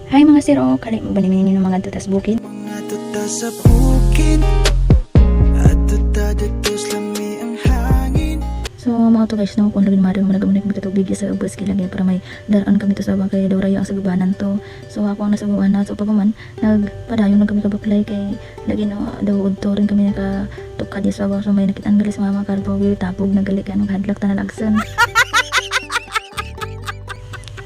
Hi mga siro, kali mo balimin ng mga tutas bukid. Mga tutas sa bukid at tuta-dutos lami ang hangin. So mga to guys, no, kung lagin mario malagamunik magkatubig sa ubos kilagay para may daraan kami to sa bagay daw rayo ang sagubanan to. So ako ang nasagawan na so papaman nagpadayon na kami kabaklay kay lagi no daw udto rin kami nakatukad sa babaw so may nakitaan gali sa mama karpo tapog nagali kanong hadlak tanalagsan.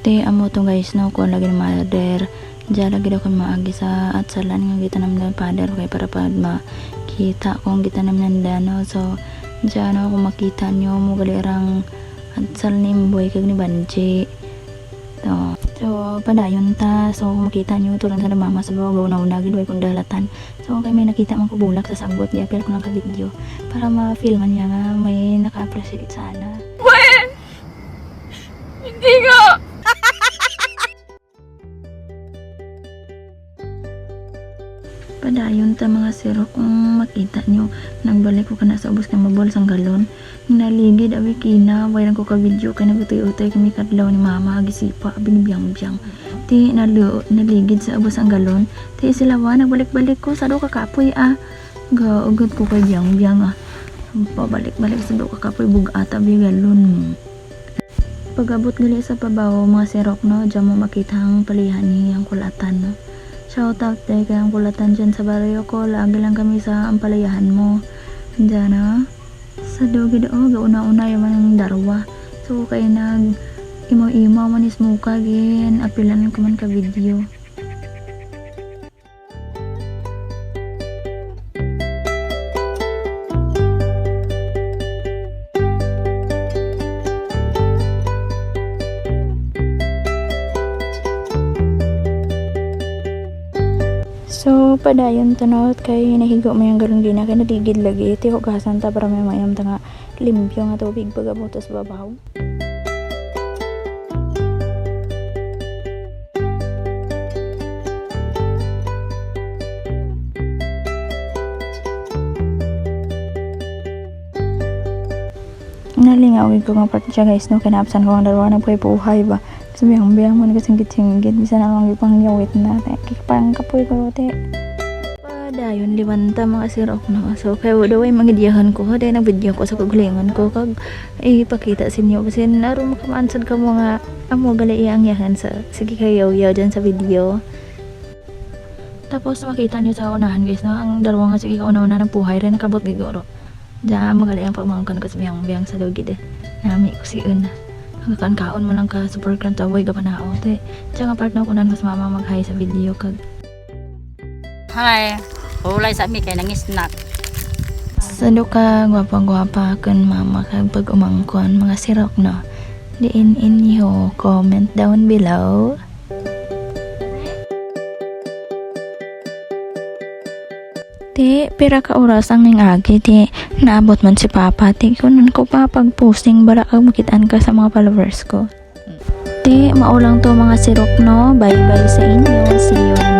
Te amo to guys, no, kung lagi na mother diya lagi daw kami maagi sa at salan nga kita naman ng father kay para pa makita kung kita naman no. So diyan no, kung makita nyo mo galirang at sal ni Mboy kag ni Banji so padayon ta. So kung makita nyo tulad sa mama sa babaw na unagid way kung dalatan. So kay may nakita man ko bulak sa sagbot di apel ko lang ka video para ma-filman niya nga may naka-appreciate sana. Hindi nga! Padayon ta mga siro kung makita nyo nagbalik ko kana sa ubos kay mabol sang galon naligid abi kina way ko ka video kay nagutay-utay kami kadlaw ni mama gisipa binibiyang-biyang ti naligid sa ubos ang galon ti sila wa nagbalik-balik ko sa do ka kapoy gaugod ko kay biyang-biyang pabalik-balik sa do ka kapoy bugata bi galon pagabot gali sa pabaw mga sirok no diyan mo makita ang palihan ni ang kulatan no. Shout out tayo kayang kulatan dyan sa baryo ko. Lagi lang kami sa ampalayahan mo. Dyan na. Sa dogi do. Gauna-una yung manang darwa. So kayo nag imaw-imaw manis muka gin. Apilan ko man ka video. So padayon tanot kay nahigo mo yung galon gina kay naligid lagi ti hugasan ta para may mayam ta nga limpyo nga tubig pagabutos babaw. Nalingawid ko nga part siya guys no kanapsan ko ang dalawa na buhay ba. Sabihang-bihang mo nagasinggit-singgit bisa na lang ipangyawit na kikipang kapoy ko te padayon liwanta mga sirok no. So kaya daw ay magidiyahan ko dahil nag-video ko sa kagulingan ko kag ipakita sa inyo kasi naroon makamansad ka mo nga amo gali iyang yahan sa sige kayaw-yaw dyan sa video. Tapos makita nyo sa unahan guys no ang dalawa nga sige kauna-una ng puhay rin nakabot gigoro dyan magali ang pagmangkan ko sa biyang-biyang sa lugid nami ko si una kaon mo lang ka super kranta way ka panao te diyan nga part na kunan mas mama mag-hi sa video kag Hi! Hulay sa mi kay nangisnak. sado ka gwapa-gwapa kun mama kag pag umangkon mga sirok no diin inyo comment down below. Ti pira ka oras ang ningagi ti naabot man si papa ti kunan ko pa pag posting bara kag makitaan ka sa mga followers ko. Ti maulang to mga sirok no bye bye sa inyo see you